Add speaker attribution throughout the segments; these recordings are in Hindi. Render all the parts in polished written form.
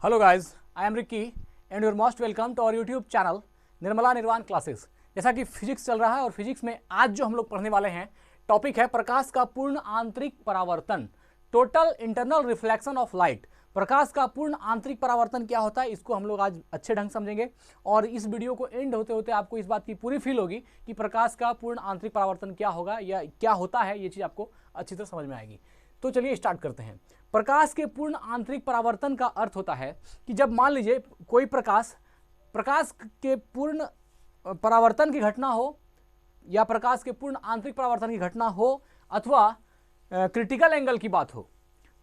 Speaker 1: Hello guys, I am Ricky and you're most welcome to our YouTube channel Nirmala निर्वाण क्लासेस। जैसा कि फिजिक्स चल रहा है और फिजिक्स में आज जो हम लोग पढ़ने वाले हैं टॉपिक है प्रकाश का पूर्ण आंतरिक परावर्तन, total internal reflection of light. प्रकाश का पूर्ण आंतरिक परावर्तन क्या होता है इसको हम लोग आज अच्छे ढंग समझेंगे और इस वीडियो को एंड होते होते आपको इस बात की पूरी फील होगी कि प्रकाश का पूर्ण आंतरिक परावर्तन क्या होगा या क्या होता है, ये चीज़ आपको अच्छी तरह समझ में आएगी। तो चलिए स्टार्ट करते हैं। प्रकाश के पूर्ण आंतरिक परावर्तन का अर्थ होता है कि जब मान लीजिए कोई प्रकाश के पूर्ण परावर्तन की घटना हो या प्रकाश के पूर्ण आंतरिक परावर्तन की घटना हो अथवा क्रिटिकल एंगल की बात हो,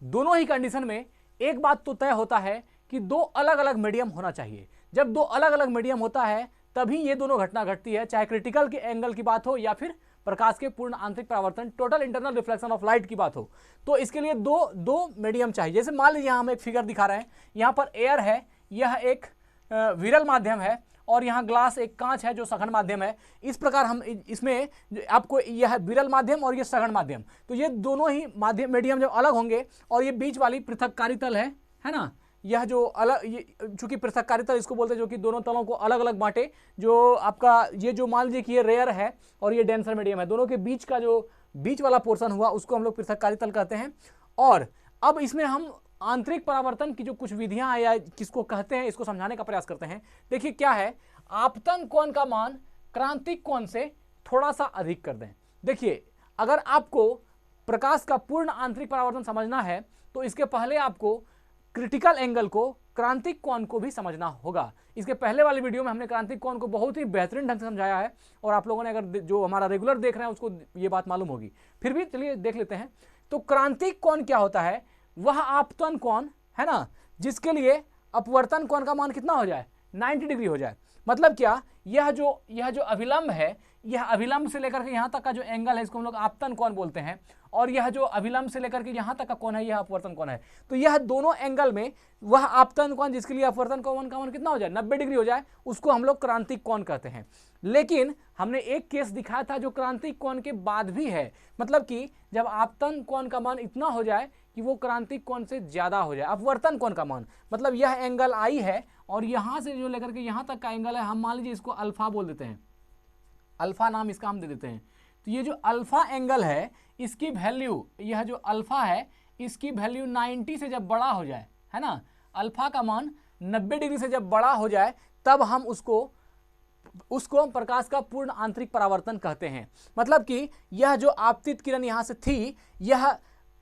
Speaker 1: दोनों ही कंडीशन में एक बात तो तय होता है कि दो अलग अलग मीडियम होना चाहिए। जब दो अलग अलग मीडियम होता है तभी ये दोनों घटना घटती है, चाहे क्रिटिकल के एंगल की बात हो या फिर प्रकाश के पूर्ण आंतरिक परावर्तन total internal reflection of light की बात हो। तो इसके लिए दो मीडियम चाहिए। जैसे मान लीजिए हम एक फिगर दिखा रहे हैं, यहाँ पर एयर है, यह एक विरल माध्यम है और यहाँ ग्लास एक कांच है जो सघन माध्यम है। इस प्रकार हम इसमें आपको यह विरल माध्यम और ये सघन माध्यम, तो ये दोनों ही माध्यम मीडियम जब अलग होंगे और ये बीच वाली पृथक्कारी तल है ना, यह जो अलग चूंकि पृथक्कारी तल इसको बोलते हैं जो कि दोनों तलों को अलग अलग बांटे, जो आपका ये जो मान लीजिए कि ये रेयर है और ये डेंसर मीडियम है, दोनों के बीच का जो बीच वाला पोर्शन हुआ उसको हम लोग पृथक्कारी तल कहते हैं। और अब इसमें हम आंतरिक परावर्तन की जो कुछ विधियां या किसको कहते हैं इसको समझाने का प्रयास करते हैं। देखिए क्या है, आपतन कोण का मान क्रांतिक कोण से थोड़ा सा अधिक कर दें। देखिए अगर आपको प्रकाश का पूर्ण आंतरिक परावर्तन समझना है तो इसके पहले आपको क्रिटिकल एंगल को, क्रांतिक कोण को भी समझना होगा। इसके पहले वाली वीडियो में हमने क्रांतिक कोण को बहुत ही बेहतरीन ढंग से समझाया है और आप लोगों ने अगर जो हमारा रेगुलर देख रहे हैं उसको ये बात मालूम होगी, फिर भी चलिए देख लेते हैं। तो क्रांतिक कोण क्या होता है, वह आपतन कोण है ना जिसके लिए अपवर्तन कोण का मान कितना हो जाए, 90 डिग्री हो जाए। मतलब क्या, यह जो अभिलंब है, यह अभिलंब से लेकर के यहाँ तक का जो एंगल है इसको हम लोग आपतन कोण बोलते हैं और यह जो अभिलंब से लेकर के यहाँ तक का कोण है यह अपवर्तन कोण है। तो यह दोनों एंगल में वह आपतन कोण जिसके लिए अपवर्तन कोण का मान कितना हो जाए, 90 डिग्री हो जाए, उसको हम लोग क्रांतिक कोण कहते हैं। लेकिन हमने एक केस दिखाया था जो क्रांतिक कोण के बाद भी है, मतलब कि जब आपतन कोण का मान इतना हो जाए कि वो क्रांतिक कोण से ज्यादा हो जाए, अपवर्तन कोण का मान, मतलब यह एंगल आई है और यहां से जो लेकर के यहां तक का एंगल है, हम मान लीजिए इसको अल्फा बोल देते हैं, अल्फा नाम इसका हम दे देते हैं। तो ये जो अल्फा एंगल है इसकी वैल्यू, यह जो अल्फा है इसकी वैल्यू 90 से जब बड़ा हो जाए, है ना, अल्फा का मान 90 डिग्री से जब बड़ा हो जाए तब हम उसको प्रकाश का पूर्ण आंतरिक परावर्तन कहते हैं। मतलब कि यह जो आपतित किरण यहां से थी यह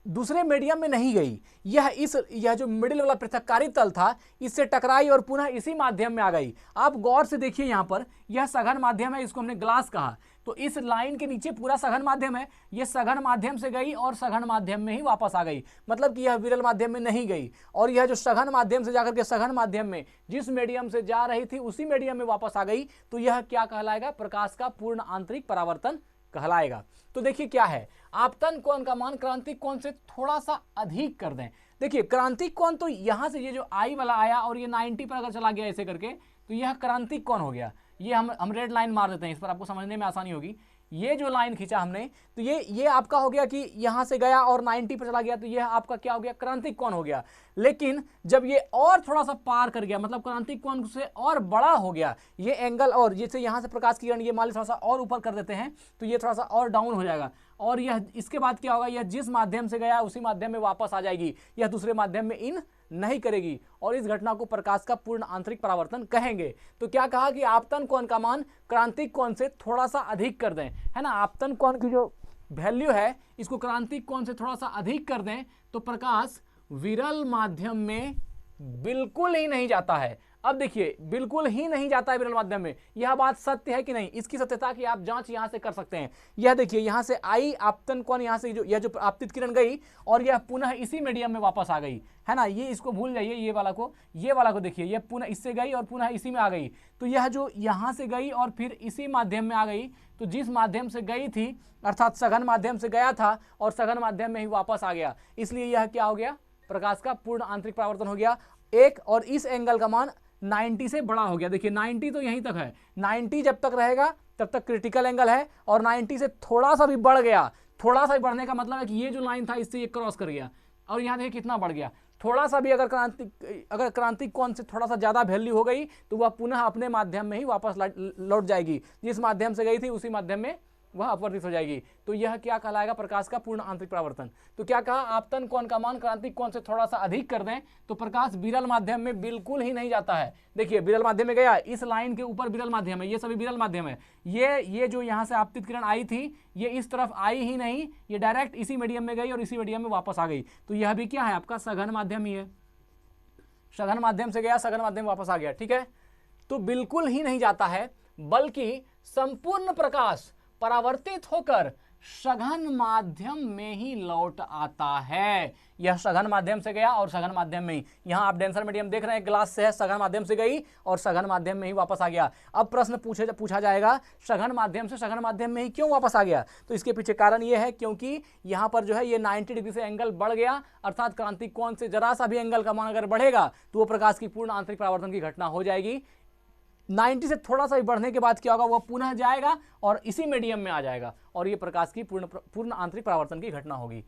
Speaker 1: दूसरे मीडियम में नहीं गई, यह जो मिडिल वाला पृथक्कारी तल था इससे टकराई और पुनः इसी माध्यम में आ गई। आप गौर से देखिए यहाँ पर यह सघन माध्यम है, इसको हमने ग्लास कहा, तो इस लाइन के नीचे पूरा सघन माध्यम है, यह सघन माध्यम से गई और सघन माध्यम में ही वापस आ गई। मतलब कि यह विरल माध्यम में नहीं गई और यह जो सघन माध्यम से जाकर के सघन माध्यम में जिस मीडियम से जा रही थी उसी मीडियम में वापस आ गई। तो यह क्या कहलाएगा, प्रकाश का पूर्ण आंतरिक परावर्तन कहलाएगा। तो देखिए क्या है, आपतन कोण का मान क्रांतिक कोण से थोड़ा सा अधिक कर दें। देखिए क्रांतिक कोण तो यहां से ये जो आई वाला आया और ये 90 पर अगर चला गया ऐसे करके तो यह क्रांतिक कोण हो गया। ये हम रेड लाइन मार देते हैं, इस पर आपको समझने में आसानी होगी। ये जो लाइन खींचा हमने तो ये आपका हो गया कि यहां से गया और 90 पर चला गया, तो यह आपका क्या हो गया, क्रांतिक कोण हो गया। लेकिन जब ये और थोड़ा सा पार कर गया, मतलब क्रांतिक कोण से और बड़ा हो गया ये एंगल, और जैसे यहां से प्रकाश की किरण ये मान लीजिए थोड़ा सा और ऊपर कर देते हैं तो ये थोड़ा सा और डाउन हो जाएगा और यह इसके बाद क्या होगा, यह जिस माध्यम से गया उसी माध्यम में वापस आ जाएगी, यह दूसरे माध्यम में इन नहीं करेगी और इस घटना को प्रकाश का पूर्ण आंतरिक परावर्तन कहेंगे। तो क्या कहा कि आपतन कोण का मान क्रांतिक कोण से थोड़ा सा अधिक कर दें, है ना, आपतन कोण की जो वैल्यू है इसको क्रांतिक कोण से थोड़ा सा अधिक कर दें तो प्रकाश विरल माध्यम में बिल्कुल ही नहीं जाता है। अब देखिए बिल्कुल ही नहीं जाता है विरल माध्यम में, यह बात सत्य है कि नहीं, इसकी सत्यता की आप जांच यहां से कर सकते हैं। यह देखिए यहां से आई आपतन कोण, यहां से यह जो आपतित किरण गई और यह पुनः इसी मीडियम में वापस आ गई, है ना, ये इसको भूल जाइए, ये वाला को देखिए, यह पुनः इससे गई और पुनः इसी में आ गई। तो यह जो यहां से गई और फिर इसी माध्यम में आ गई, तो जिस माध्यम से गई थी अर्थात सघन माध्यम से गया था और सघन माध्यम में ही वापस आ गया, इसलिए यह क्या हो गया, प्रकाश का पूर्ण आंतरिक परावर्तन हो गया एक। और इस एंगल का मान 90 से बड़ा हो गया। देखिए 90 तो यहीं तक है, 90 जब तक रहेगा तब तक क्रिटिकल एंगल है और 90 से थोड़ा सा भी बढ़ गया, थोड़ा सा भी बढ़ने का मतलब है कि ये जो लाइन था इससे ये क्रॉस कर गया और यहाँ देखिए कितना बढ़ गया, थोड़ा सा भी अगर क्रांतिक कोण से थोड़ा सा ज़्यादा वैल्यू हो गई तो वह पुनः अपने माध्यम में ही वापस लौट जाएगी, जिस माध्यम से गई थी उसी माध्यम में वह अपवर्तित हो जाएगी। तो यह क्या कहलाएगा, प्रकाश का पूर्ण आंतरिक परावर्तन। तो क्या कहा, आपतन कोण का मान क्रांतिक कोण से थोड़ा सा अधिक कर दें तो प्रकाश विरल माध्यम में बिल्कुल ही नहीं जाता है। देखिए विरल माध्यम में गया, इस लाइन के ऊपर विरल माध्यम है, ये सभी विरल माध्यम है। ये जो यहाँ से आपतित किरण आई थी ये इस तरफ आई ही नहीं, ये डायरेक्ट इसी मीडियम में गई और इसी मीडियम में वापस आ गई। तो यह भी क्या है, आपका सघन माध्यम ही है। सघन माध्यम से गया, सघन माध्यम वापस आ गया, ठीक है। तो बिल्कुल ही नहीं जाता है, बल्कि संपूर्ण प्रकाश परावर्तित होकर सघन माध्यम में ही लौट आता है। यह सघन माध्यम से गया और सघन माध्यम में ही, यहां आप डेंसर मीडियम देख रहे हैं, ग्लास से है, सघन माध्यम से गई और सघन माध्यम में ही वापस आ गया। अब प्रश्न पूछा जाएगा सघन माध्यम से सघन माध्यम में ही क्यों वापस आ गया। तो इसके पीछे कारण यह है क्योंकि यहां पर जो है ये 90 डिग्री से एंगल बढ़ गया, अर्थात क्रांतिक कोण से जरा सा भी एंगल का मान अगर बढ़ेगा तो वो प्रकाश की पूर्ण आंतरिक परावर्तन की घटना हो जाएगी। 90 से थोड़ा सा भी बढ़ने के बाद क्या होगा, वह पुनः जाएगा और इसी मीडियम में आ जाएगा और ये प्रकाश की पूर्ण आंतरिक परावर्तन की घटना होगी।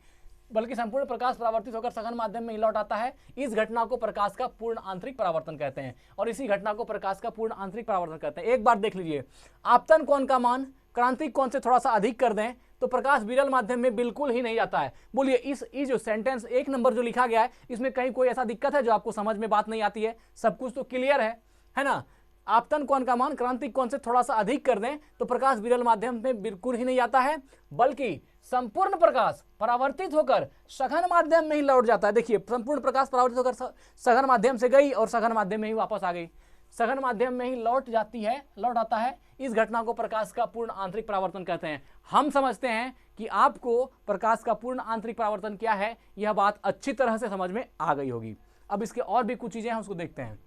Speaker 1: बल्कि संपूर्ण प्रकाश परावर्तित होकर सघन माध्यम में ही लौट आता है। इस घटना को प्रकाश का पूर्ण आंतरिक परावर्तन कहते हैं और इसी घटना को प्रकाश का पूर्ण आंतरिक परावर्तन कहते हैं। एक बार देख लीजिए, आपतन कोण का मान क्रांतिक कोण से थोड़ा सा अधिक कर दें तो प्रकाश विरल माध्यम में बिल्कुल ही नहीं जाता है। बोलिए इस जो सेंटेंस 1 नंबर जो लिखा गया है इसमें कहीं कोई ऐसा दिक्कत है जो आपको समझ में बात नहीं आती है? सब कुछ तो क्लियर है ना। आपतन कोण का मान क्रांतिक कोण से थोड़ा सा अधिक कर दें तो प्रकाश विरल माध्यम में बिल्कुल ही नहीं आता है, बल्कि संपूर्ण प्रकाश परावर्तित होकर सघन माध्यम में ही लौट जाता है। देखिए संपूर्ण प्रकाश परावर्तित होकर सघन माध्यम से गई और सघन माध्यम में ही वापस आ गई, सघन माध्यम में ही लौट आता है। इस घटना को प्रकाश का पूर्ण आंतरिक परावर्तन कहते हैं। हम समझते हैं कि आपको प्रकाश का पूर्ण आंतरिक परावर्तन क्या है यह बात अच्छी तरह से समझ में आ गई होगी। अब इसके और भी कुछ चीजें हैं उसको देखते हैं।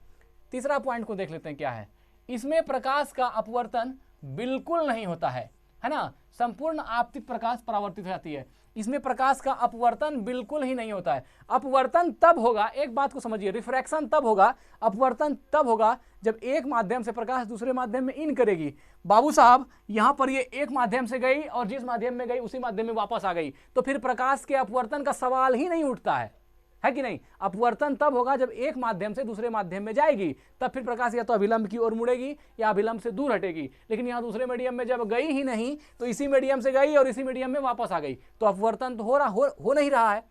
Speaker 1: तीसरा पॉइंट को देख लेते हैं क्या है। इसमें प्रकाश का अपवर्तन बिल्कुल नहीं होता है ना। संपूर्ण आपतित प्रकाश परावर्तित हो जाती है, इसमें प्रकाश का अपवर्तन बिल्कुल ही नहीं होता है। अपवर्तन तब होगा, एक बात को समझिए, रिफ्रैक्शन तब होगा, अपवर्तन तब होगा जब एक माध्यम से प्रकाश दूसरे माध्यम में इन करेगी। बाबू साहब यहां पर ये एक माध्यम से गई और जिस माध्यम में गई उसी माध्यम में वापस आ गई, तो फिर प्रकाश के अपवर्तन का सवाल ही नहीं उठता है कि नहीं। अपवर्तन तब होगा जब एक माध्यम से दूसरे माध्यम में जाएगी, तब फिर प्रकाश या तो अभिलंब की ओर मुड़ेगी या अभिलंब से दूर हटेगी। लेकिन यहां दूसरे मीडियम में जब गई ही नहीं तो इसी मीडियम से गई और इसी मीडियम में वापस आ गई, तो अपवर्तन तो हो नहीं रहा है।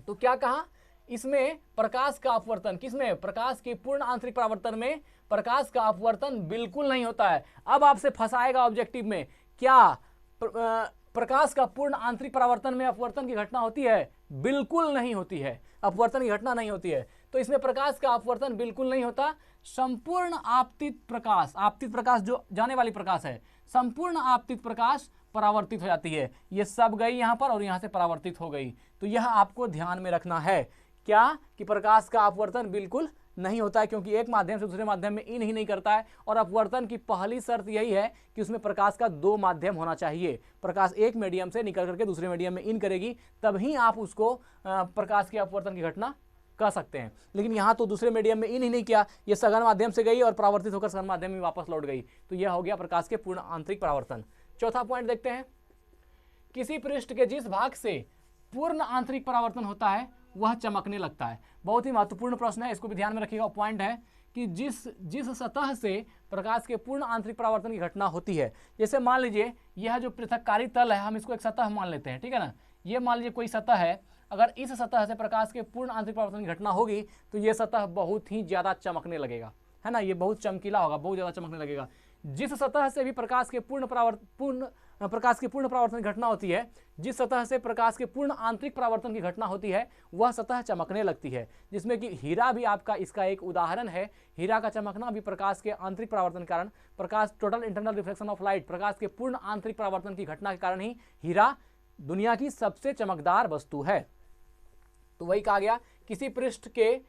Speaker 1: तो क्या कहा, इसमें प्रकाश का अपवर्तन, किसमें, प्रकाश के पूर्ण आंतरिक परावर्तन में प्रकाश का अपवर्तन बिल्कुल नहीं होता है। अब आपसे फंसाएगा ऑब्जेक्टिव में, क्या प्रकाश का पूर्ण आंतरिक परावर्तन में अपवर्तन की घटना होती है? बिल्कुल नहीं होती है, अपवर्तन की घटना नहीं होती है। तो इसमें प्रकाश का अपवर्तन बिल्कुल नहीं होता। संपूर्ण आपतित प्रकाश जो जाने वाली प्रकाश है, संपूर्ण आपतित प्रकाश परावर्तित हो जाती है। ये सब गई यहां पर और यहां से परावर्तित हो गई। तो यह आपको ध्यान में रखना है क्या, कि प्रकाश का अपवर्तन बिल्कुल नहीं होता है, क्योंकि एक माध्यम से दूसरे माध्यम में इन ही नहीं करता है। और अपवर्तन की पहली शर्त यही है कि उसमें प्रकाश का 2 माध्यम होना चाहिए। प्रकाश एक मीडियम से निकल करके दूसरे मीडियम में इन करेगी, तभी आप उसको प्रकाश के अपवर्तन की घटना कह सकते हैं। लेकिन यहाँ तो दूसरे मीडियम में इन ही नहीं किया, ये सघन माध्यम से गई और परावर्तित होकर सघन माध्यम में वापस लौट गई। तो यह हो गया प्रकाश के पूर्ण आंतरिक परावर्तन। चौथा पॉइंट देखते हैं, किसी पृष्ठ के जिस भाग से पूर्ण आंतरिक परावर्तन होता है वह चमकने लगता है। बहुत ही महत्वपूर्ण प्रश्न है, इसको भी ध्यान में रखिएगा। पॉइंट है कि जिस सतह से प्रकाश के पूर्ण आंतरिक परावर्तन की घटना होती है, जैसे मान लीजिए यह जो पृथक्कारी तल है, हम इसको एक सतह मान लेते हैं, ठीक है ना। ये मान लीजिए कोई सतह है, अगर इस सतह से प्रकाश के पूर्ण आंतरिक परावर्तन की घटना होगी तो ये सतह बहुत ही ज्यादा चमकने लगेगा, है ना। ये बहुत चमकीला होगा, बहुत ज्यादा चमकने लगेगा। जिस सतह से भी प्रकाश के पूर्ण परावर्तन की घटना होती है, जिस सतह से प्रकाश के पूर्ण आंतरिक परावर्तन की घटना होती है, वह सतह चमकने लगती है। जिसमें कि हीरा भी आपका इसका एक उदाहरण है। हीरा का चमकना भी प्रकाश के आंतरिक परावर्तन के कारण, प्रकाश total internal reflection of light, प्रकाश के पूर्ण आंतरिक परावर्तन की घटना के कारण ही हीरा दुनिया की सबसे चमकदार वस्तु है। तो वही कहा गया, किसी पृष्ठ के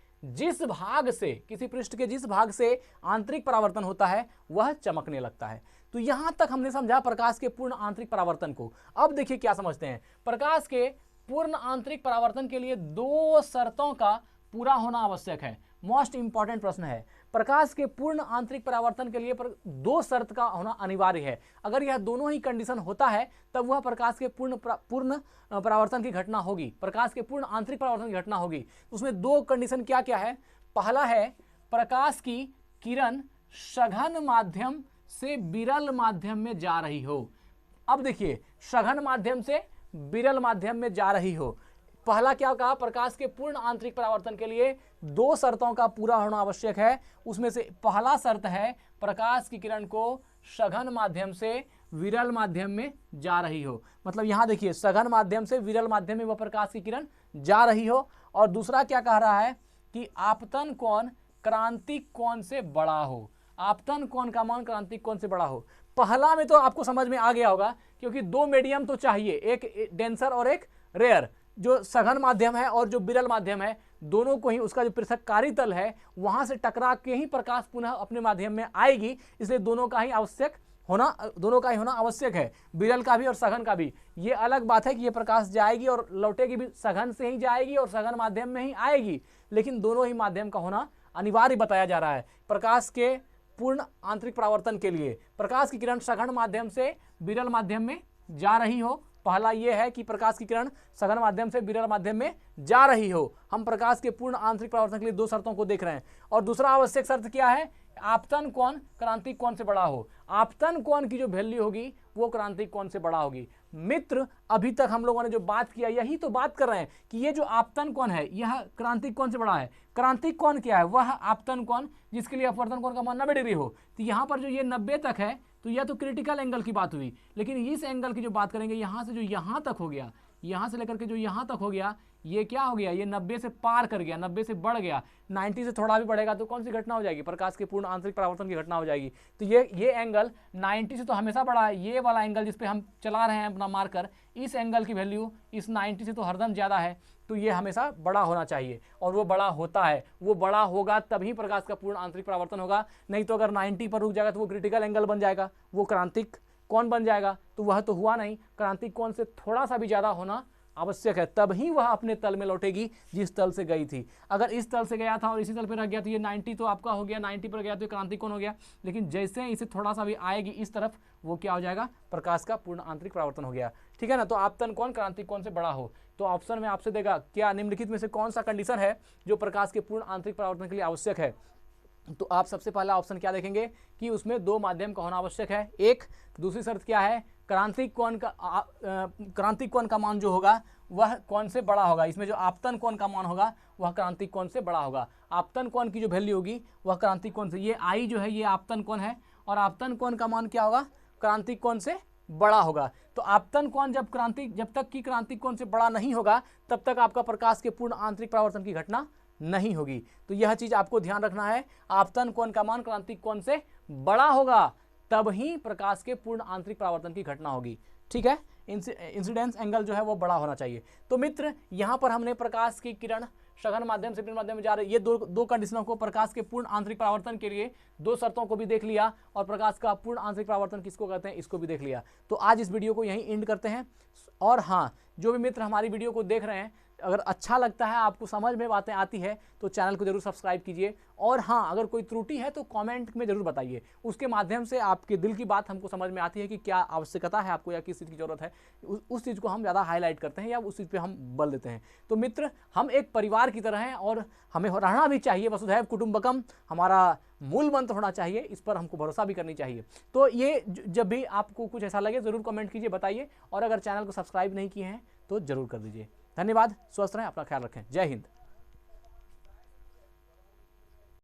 Speaker 1: जिस भाग से आंतरिक परावर्तन होता है वह चमकने लगता है। तो यहां तक हमने समझा प्रकाश के पूर्ण आंतरिक परावर्तन को। अब देखिए क्या समझते हैं, प्रकाश के पूर्ण आंतरिक परावर्तन के लिए 2 शर्तों का पूरा होना आवश्यक है। मोस्ट इंपॉर्टेंट प्रश्न है, प्रकाश के पूर्ण आंतरिक परावर्तन के लिए दो शर्त का होना अनिवार्य है। अगर यह दोनों ही कंडीशन होता है तब वह प्रकाश के पूर्ण परावर्तन की घटना होगी, प्रकाश के पूर्ण आंतरिक परावर्तन की घटना होगी। उसमें दो कंडीशन क्या क्या है? पहला है प्रकाश की किरण सघन माध्यम से विरल माध्यम में जा रही हो। अब देखिए, सघन माध्यम से विरल माध्यम में जा रही हो। पहला क्या कहा? प्रकाश के पूर्ण आंतरिक परावर्तन के लिए दो शर्तों का पूरा होना आवश्यक है। उसमें से पहला शर्त है प्रकाश की किरण को सघन माध्यम से विरल माध्यम में जा रही हो। मतलब यहां देखिए, सघन माध्यम से विरल माध्यम में वह प्रकाश की किरण जा रही हो। और दूसरा क्या कह रहा है कि आपतन कोण क्रांतिक कोण से बड़ा हो। आपतन कोण का मान क्रांतिक कोण से बड़ा हो। पहला में तो आपको समझ में आ गया होगा, क्योंकि दो मीडियम तो चाहिए, एक डेंसर और एक रेयर। जो सघन माध्यम है और जो विरल माध्यम है, दोनों को ही उसका जो पृथक्कारी तल है वहां से टकरा के ही प्रकाश पुनः अपने माध्यम में आएगी। इसलिए दोनों का ही होना आवश्यक है, विरल का भी और सघन का भी। ये अलग बात है कि ये प्रकाश जाएगी और लौटेगी भी सघन से ही जाएगी और सघन माध्यम में ही आएगी, लेकिन दोनों ही माध्यम का होना अनिवार्य बताया जा रहा है। प्रकाश के पूर्ण आंतरिक परावर्तन के लिए प्रकाश की किरण सघन माध्यम से विरल माध्यम में जा रही हो। पहला यह है कि प्रकाश की किरण सघन माध्यम से विरल माध्यम में जा रही हो। हम प्रकाश के पूर्ण आंतरिक परावर्तन के लिए दो शर्तों को देख रहे हैं। और दूसरा आवश्यक शर्त क्या है? आपतन कोण क्रांतिक कोण से बड़ा हो। आपतन कोण की जो वैल्यू होगी वो क्रांतिक कोण से बड़ा होगी। मित्र, अभी तक हम लोगों ने जो बात किया यही तो बात कर रहे हैं कि ये जो आपतन कोण है यह क्रांतिक कोण से बड़ा है। क्रांतिक कोण क्या है? वह आपतन कोण जिसके लिए अपवर्तन कोण का मान 90 डिग्री हो। तो यहाँ पर जो ये 90 तक है तो यह तो क्रिटिकल एंगल की बात हुई, लेकिन इस एंगल की जो बात करेंगे, यहाँ से जो यहाँ तक हो गया, यहाँ से लेकर के जो यहाँ तक हो गया, ये क्या हो गया? ये 90 से पार कर गया, 90 से बढ़ गया, 90 से थोड़ा भी बढ़ेगा तो कौन सी घटना हो जाएगी? प्रकाश के पूर्ण आंतरिक परावर्तन की घटना हो जाएगी। तो ये एंगल 90 से तो हमेशा बड़ा है। ये वाला एंगल जिस पे हम चला रहे हैं अपना मार्कर, इस एंगल की वैल्यू इस 90 से तो हरदम ज़्यादा है। तो ये हमेशा बड़ा होना चाहिए और वो बड़ा होता है। वो बड़ा होगा तभी प्रकाश का पूर्ण आंतरिक परावर्तन होगा। नहीं तो अगर 90 पर रुक जाएगा तो वो क्रिटिकल एंगल बन जाएगा, वो क्रांतिक कोण बन जाएगा। तो वह तो हुआ नहीं। क्रांतिक कोण से थोड़ा सा भी ज़्यादा होना आवश्यक है, तब ही वह अपने तल में लौटेगी जिस तल से गई थी। अगर इस तल से गया था और इसी तल पर रह गया तो ये 90 तो आपका हो गया, 90 पर गया तो ये क्रांतिक कोण हो गया। लेकिन जैसे इसे थोड़ा सा भी आएगी इस तरफ, वो क्या हो जाएगा? प्रकाश का पूर्ण आंतरिक परावर्तन हो गया। ठीक है ना? तो आपतन कोण क्रांतिक कोण से बड़ा हो। तो ऑप्शन में आपसे देगा क्या निम्नलिखित में से कौन सा कंडीशन है जो प्रकाश के पूर्ण आंतरिक परावर्तन के लिए आवश्यक है? तो आप सबसे पहला ऑप्शन क्या देखेंगे कि उसमें दो माध्यम का होना आवश्यक है, एक। दूसरी शर्त क्या है? क्रांतिक कोण का मान जो होगा वह कोण से बड़ा होगा। इसमें जो आपतन कोण का मान होगा वह क्रांतिक कोण से बड़ा होगा। आपतन कोण की जो वैल्यू होगी वह क्रांतिक कोण से, ये आई जो है ये आपतन कोण है और आपतन कोण का मान क्या होगा? क्रांतिक कोण से बड़ा होगा। तो आपतन कोण जब तक कि क्रांतिक कोण से बड़ा नहीं होगा तब तक आपका प्रकाश के पूर्ण आंतरिक परावर्तन की घटना नहीं होगी। तो यह चीज आपको ध्यान रखना है। आपतन कोण का मान क्रांतिक कोण से बड़ा होगा तब ही प्रकाश के पूर्ण आंतरिक परावर्तन की घटना होगी। ठीक है? इंसिडेंस एंगल जो है वो बड़ा होना चाहिए। तो मित्र, यहाँ पर हमने प्रकाश की किरण सघन माध्यम से विरल माध्यम में जा रही, ये दो कंडीशनों को, प्रकाश के पूर्ण आंतरिक परावर्तन के लिए दो शर्तों को भी देख लिया और प्रकाश का पूर्ण आंतरिक परावर्तन किसको कहते हैं इसको भी देख लिया। तो आज इस वीडियो को यहीं एंड करते हैं। और हाँ, जो भी मित्र हमारी वीडियो को देख रहे हैं, अगर अच्छा लगता है, आपको समझ में बातें आती है तो चैनल को जरूर सब्सक्राइब कीजिए। और हाँ, अगर कोई त्रुटि है तो कमेंट में जरूर बताइए। उसके माध्यम से आपके दिल की बात हमको समझ में आती है कि क्या आवश्यकता है आपको या किस चीज़ की जरूरत है। उस चीज़ को हम ज़्यादा हाईलाइट करते हैं या उस चीज़ पे हम बल देते हैं। तो मित्र, हम एक परिवार की तरह हैं और हमें रहना भी चाहिए। वसुधैव कुटुंबकम हमारा मूल मंत्र होना चाहिए, इस पर हमको भरोसा भी करनी चाहिए। तो ये जब भी आपको कुछ ऐसा लगे ज़रूर कमेंट कीजिए, बताइए। और अगर चैनल को सब्सक्राइब नहीं किए हैं तो ज़रूर कर दीजिए। धन्यवाद। स्वस्थ रहें, अपना ख्याल रखें। जय हिंद।